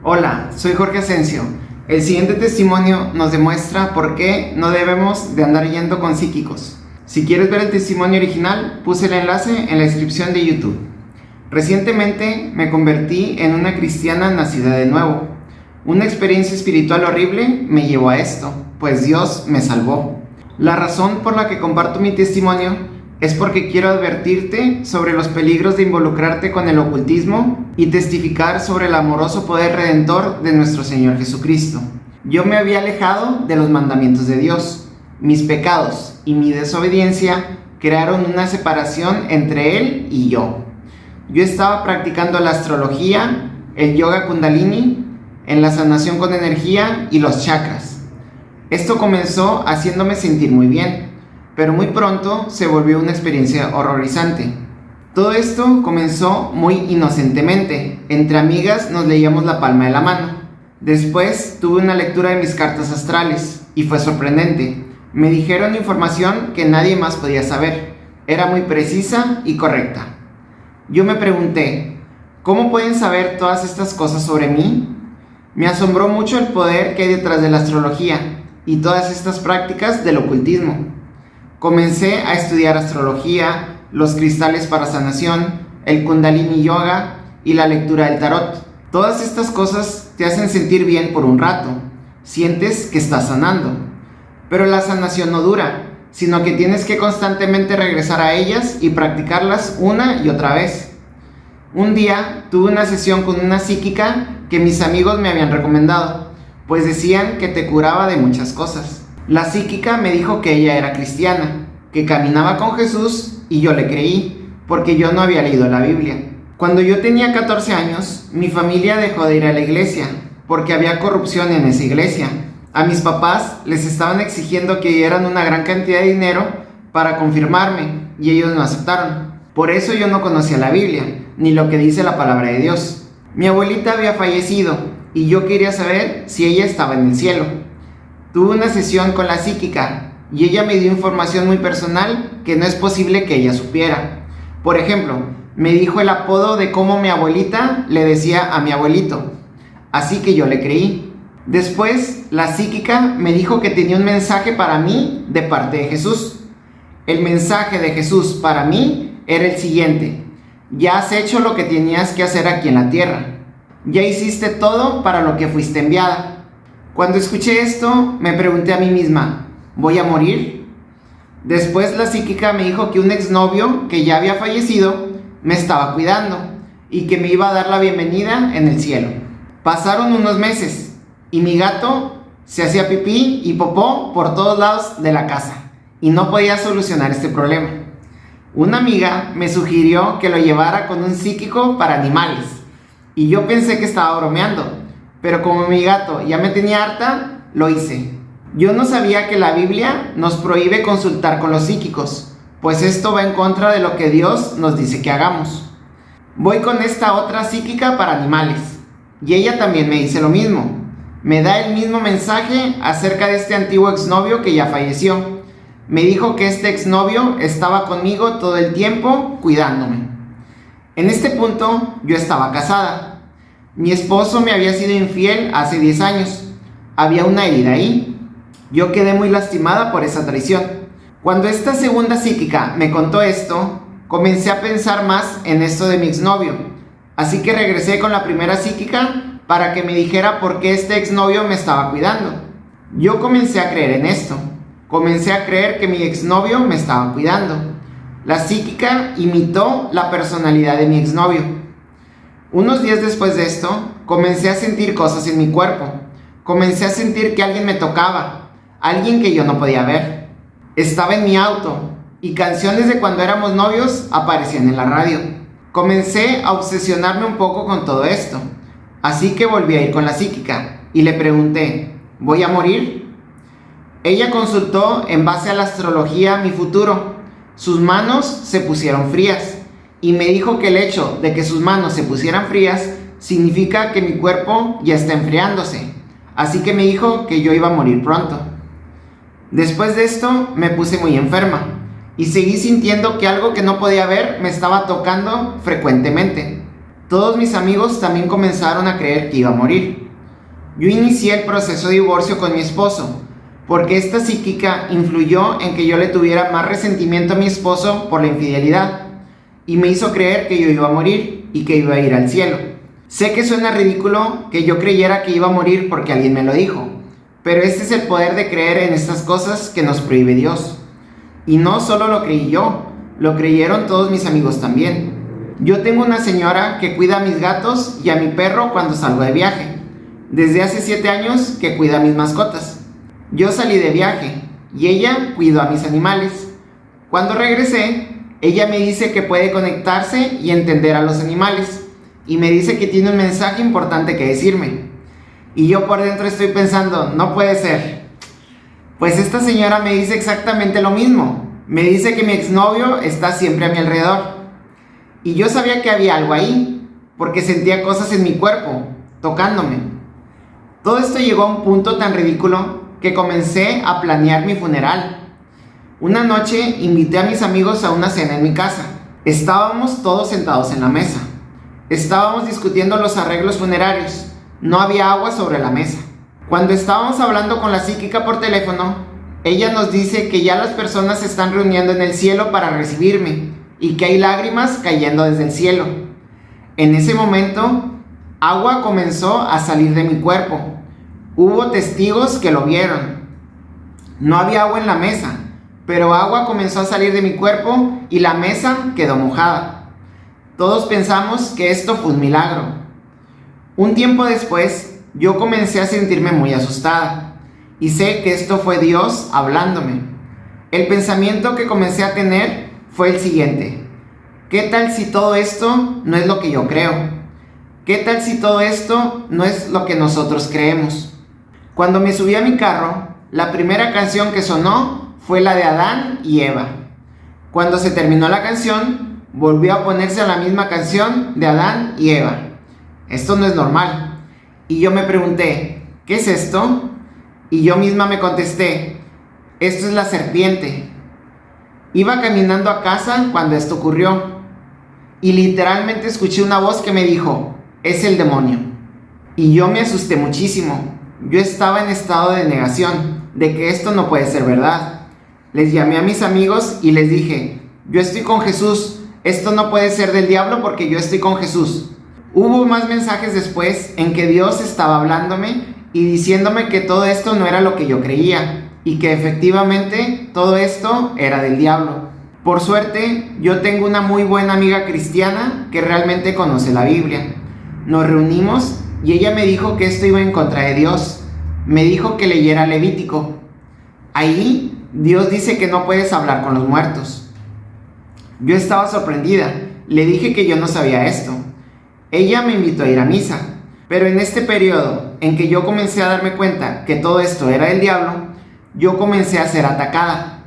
Hola, soy Jorge Asensio. El siguiente testimonio nos demuestra por qué no debemos de andar yendo con psíquicos. Si quieres ver el testimonio original, puse el enlace en la descripción de YouTube. Recientemente me convertí en una cristiana nacida de nuevo. Una experiencia espiritual horrible me llevó a esto, pues Dios me salvó. La razón por la que comparto mi testimonio es porque quiero advertirte sobre los peligros de involucrarte con el ocultismo y testificar sobre el amoroso poder redentor de nuestro Señor Jesucristo. Yo me había alejado de los mandamientos de Dios. Mis pecados y mi desobediencia crearon una separación entre Él y yo. Yo estaba practicando la astrología, el yoga kundalini, en la sanación con energía y los chakras. Esto comenzó haciéndome sentir muy bien, pero muy pronto se volvió una experiencia horrorizante. Todo esto comenzó muy inocentemente. Entre amigas nos leíamos la palma de la mano. Después tuve una lectura de mis cartas astrales y fue sorprendente. Me dijeron información que nadie más podía saber. Era muy precisa y correcta. Yo me pregunté, ¿cómo pueden saber todas estas cosas sobre mí? Me asombró mucho el poder que hay detrás de la astrología y todas estas prácticas del ocultismo. Comencé a estudiar astrología, los cristales para sanación, el kundalini yoga y la lectura del tarot. Todas estas cosas te hacen sentir bien por un rato. Sientes que estás sanando. Pero la sanación no dura, sino que tienes que constantemente regresar a ellas y practicarlas una y otra vez. Un día tuve una sesión con una psíquica que mis amigos me habían recomendado, pues decían que te curaba de muchas cosas. La psíquica me dijo que ella era cristiana, que caminaba con Jesús y yo le creí, porque yo no había leído la Biblia. Cuando yo tenía 14 años, mi familia dejó de ir a la iglesia, porque había corrupción en esa iglesia. A mis papás les estaban exigiendo que dieran una gran cantidad de dinero para confirmarme, y ellos no aceptaron. Por eso yo no conocía la Biblia, ni lo que dice la palabra de Dios. Mi abuelita había fallecido, y yo quería saber si ella estaba en el cielo. Tuve una sesión con la psíquica y ella me dio información muy personal que no es posible que ella supiera. Por ejemplo, me dijo el apodo de cómo mi abuelita le decía a mi abuelito. Así que yo le creí. Después, la psíquica me dijo que tenía un mensaje para mí de parte de Jesús. El mensaje de Jesús para mí era el siguiente: ya has hecho lo que tenías que hacer aquí en la tierra. Ya hiciste todo para lo que fuiste enviada. Cuando escuché esto, me pregunté a mí misma, ¿voy a morir? Después la psíquica me dijo que un exnovio que ya había fallecido me estaba cuidando y que me iba a dar la bienvenida en el cielo. Pasaron unos meses y mi gato se hacía pipí y popó por todos lados de la casa y no podía solucionar este problema. Una amiga me sugirió que lo llevara con un psíquico para animales y yo pensé que estaba bromeando. Pero como mi gato ya me tenía harta, lo hice. Yo no sabía que la Biblia nos prohíbe consultar con los psíquicos, pues esto va en contra de lo que Dios nos dice que hagamos. Voy con esta otra psíquica para animales, y ella también me dice lo mismo. Me da el mismo mensaje acerca de este antiguo exnovio que ya falleció. Me dijo que este exnovio estaba conmigo todo el tiempo cuidándome. En este punto yo estaba casada. Mi esposo me había sido infiel hace 10 años. Había una herida ahí. Yo quedé muy lastimada por esa traición. Cuando esta segunda psíquica me contó esto, comencé a pensar más en esto de mi exnovio. Así que regresé con la primera psíquica para que me dijera por qué este exnovio me estaba cuidando. Yo comencé a creer en esto. Comencé a creer que mi exnovio me estaba cuidando. La psíquica imitó la personalidad de mi exnovio. Unos días después de esto, comencé a sentir cosas en mi cuerpo. Comencé a sentir que alguien me tocaba, alguien que yo no podía ver. Estaba en mi auto y canciones de cuando éramos novios aparecían en la radio. Comencé a obsesionarme un poco con todo esto. Así que volví a ir con la psíquica y le pregunté, ¿voy a morir? Ella consultó en base a la astrología mi futuro. Sus manos se pusieron frías. Y me dijo que el hecho de que sus manos se pusieran frías significa que mi cuerpo ya está enfriándose. Así que me dijo que yo iba a morir pronto. Después de esto me puse muy enferma y seguí sintiendo que algo que no podía ver me estaba tocando frecuentemente. Todos mis amigos también comenzaron a creer que iba a morir. Yo inicié el proceso de divorcio con mi esposo, porque esta psíquica influyó en que yo le tuviera más resentimiento a mi esposo por la infidelidad, y me hizo creer que yo iba a morir y que iba a ir al cielo. Sé que suena ridículo que yo creyera que iba a morir porque alguien me lo dijo, pero este es el poder de creer en estas cosas que nos prohíbe Dios. Y no solo lo creí yo, lo creyeron todos mis amigos también. Yo tengo una señora que cuida a mis gatos y a mi perro cuando salgo de viaje. Desde hace 7 años que cuida a mis mascotas. Yo salí de viaje y ella cuidó a mis animales. Cuando regresé, ella me dice que puede conectarse y entender a los animales. Y me dice que tiene un mensaje importante que decirme. Y yo por dentro estoy pensando, no puede ser. Pues esta señora me dice exactamente lo mismo. Me dice que mi exnovio está siempre a mi alrededor. Y yo sabía que había algo ahí, porque sentía cosas en mi cuerpo, tocándome. Todo esto llegó a un punto tan ridículo que comencé a planear mi funeral. Una noche invité a mis amigos a una cena en mi casa. Estábamos todos sentados en la mesa. Estábamos discutiendo los arreglos funerarios. No había agua sobre la mesa. Cuando estábamos hablando con la psíquica por teléfono, ella nos dice que ya las personas se están reuniendo en el cielo para recibirme y que hay lágrimas cayendo desde el cielo. En ese momento, agua comenzó a salir de mi cuerpo. Hubo testigos que lo vieron. No había agua en la mesa, pero agua comenzó a salir de mi cuerpo y la mesa quedó mojada. Todos pensamos que esto fue un milagro. Un tiempo después, yo comencé a sentirme muy asustada y sé que esto fue Dios hablándome. El pensamiento que comencé a tener fue el siguiente: ¿qué tal si todo esto no es lo que yo creo? ¿Qué tal si todo esto no es lo que nosotros creemos? Cuando me subí a mi carro, la primera canción que sonó fue la de Adán y Eva. Cuando se terminó la canción, volvió a ponerse la misma canción de Adán y Eva. Esto no es normal. Y yo me pregunté, ¿qué es esto? Y yo misma me contesté, esto es la serpiente. Iba caminando a casa cuando esto ocurrió. Y literalmente escuché una voz que me dijo, es el demonio. Y yo me asusté muchísimo. Yo estaba en estado de negación, de que esto no puede ser verdad. Les llamé a mis amigos y les dije, yo estoy con Jesús. Esto no puede ser del diablo porque yo estoy con Jesús. Hubo más mensajes después en que Dios estaba hablándome y diciéndome que todo esto no era lo que yo creía y que efectivamente todo esto era del diablo. Por suerte, yo tengo una muy buena amiga cristiana que realmente conoce la Biblia. Nos reunimos y ella me dijo que esto iba en contra de Dios. Me dijo que leyera Levítico. Ahí Dios dice que no puedes hablar con los muertos. Yo estaba sorprendida, le dije que yo no sabía esto. Ella me invitó a ir a misa, pero en este periodo en que yo comencé a darme cuenta que todo esto era del diablo, yo comencé a ser atacada.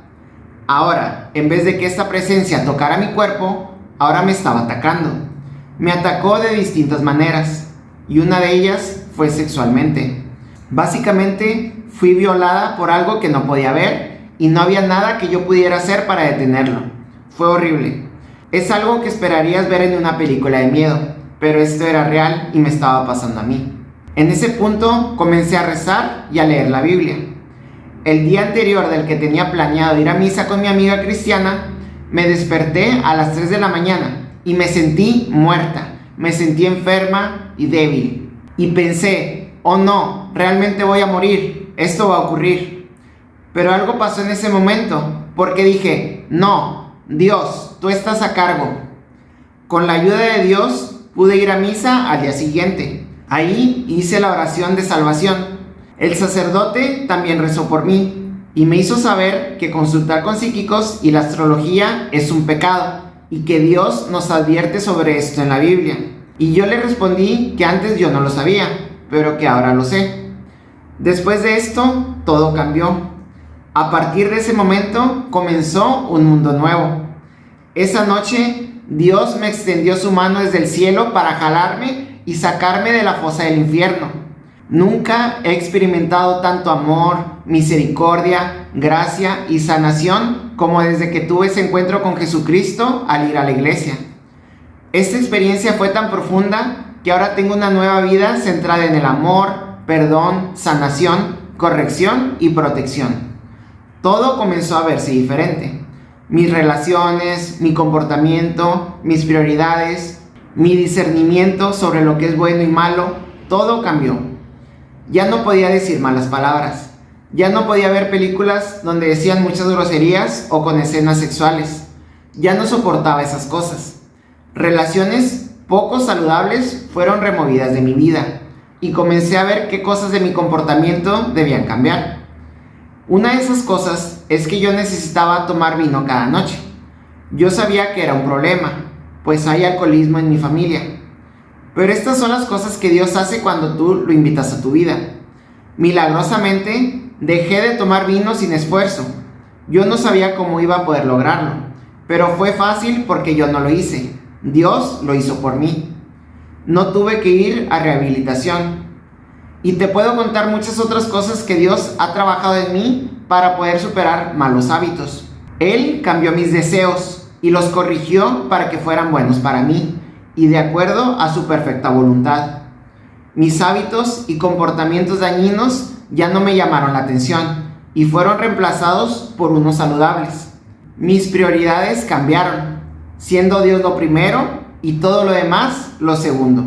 Ahora, en vez de que esta presencia tocara mi cuerpo, ahora me estaba atacando. Me atacó de distintas maneras, y una de ellas fue sexualmente. Básicamente, fui violada por algo que no podía ver, y no había nada que yo pudiera hacer para detenerlo. Fue horrible. Es algo que esperarías ver en una película de miedo, pero esto era real y me estaba pasando a mí. En ese punto comencé a rezar y a leer la Biblia. El día anterior del que tenía planeado ir a misa con mi amiga cristiana, me desperté a las 3 de la mañana y me sentí muerta, me sentí enferma y débil. Y pensé, oh no, realmente voy a morir, esto va a ocurrir. Pero algo pasó en ese momento, porque dije, no, Dios, tú estás a cargo. Con la ayuda de Dios pude ir a misa al día siguiente. Ahí hice la oración de salvación. El sacerdote también rezó por mí y me hizo saber que consultar con psíquicos y la astrología es un pecado y que Dios nos advierte sobre esto en la Biblia. Y yo le respondí que antes yo no lo sabía, pero que ahora lo sé. Después de esto, todo cambió. A partir de ese momento comenzó un mundo nuevo. Esa noche Dios me extendió su mano desde el cielo para jalarme y sacarme de la fosa del infierno. Nunca he experimentado tanto amor, misericordia, gracia y sanación como desde que tuve ese encuentro con Jesucristo al ir a la iglesia. Esta experiencia fue tan profunda que ahora tengo una nueva vida centrada en el amor, perdón, sanación, corrección y protección. Todo comenzó a verse diferente. Mis relaciones, mi comportamiento, mis prioridades, mi discernimiento sobre lo que es bueno y malo, todo cambió. Ya no podía decir malas palabras. Ya no podía ver películas donde decían muchas groserías o con escenas sexuales. Ya no soportaba esas cosas. Relaciones poco saludables fueron removidas de mi vida y comencé a ver qué cosas de mi comportamiento debían cambiar. Una de esas cosas es que yo necesitaba tomar vino cada noche. Yo sabía que era un problema, pues hay alcoholismo en mi familia. Pero estas son las cosas que Dios hace cuando tú lo invitas a tu vida. Milagrosamente, dejé de tomar vino sin esfuerzo. Yo no sabía cómo iba a poder lograrlo, pero fue fácil porque yo no lo hice. Dios lo hizo por mí. No tuve que ir a rehabilitación. Y te puedo contar muchas otras cosas que Dios ha trabajado en mí para poder superar malos hábitos. Él cambió mis deseos y los corrigió para que fueran buenos para mí y de acuerdo a su perfecta voluntad. Mis hábitos y comportamientos dañinos ya no me llamaron la atención y fueron reemplazados por unos saludables. Mis prioridades cambiaron, siendo Dios lo primero y todo lo demás lo segundo.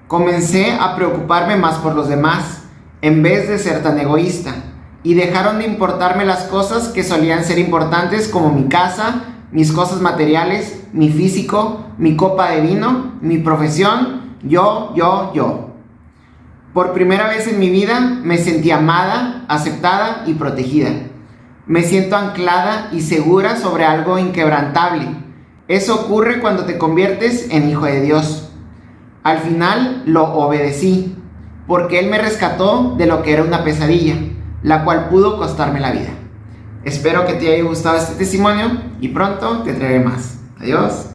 Comencé a preocuparme más por los demás, en vez de ser tan egoísta, y dejaron de importarme las cosas que solían ser importantes como mi casa, mis cosas materiales, mi físico, mi copa de vino, mi profesión, yo. Por primera vez en mi vida me sentí amada, aceptada y protegida. Me siento anclada y segura sobre algo inquebrantable. Eso ocurre cuando te conviertes en hijo de Dios. Al final lo obedecí, porque Él me rescató de lo que era una pesadilla, la cual pudo costarme la vida. Espero que te haya gustado este testimonio y pronto te traeré más. Adiós.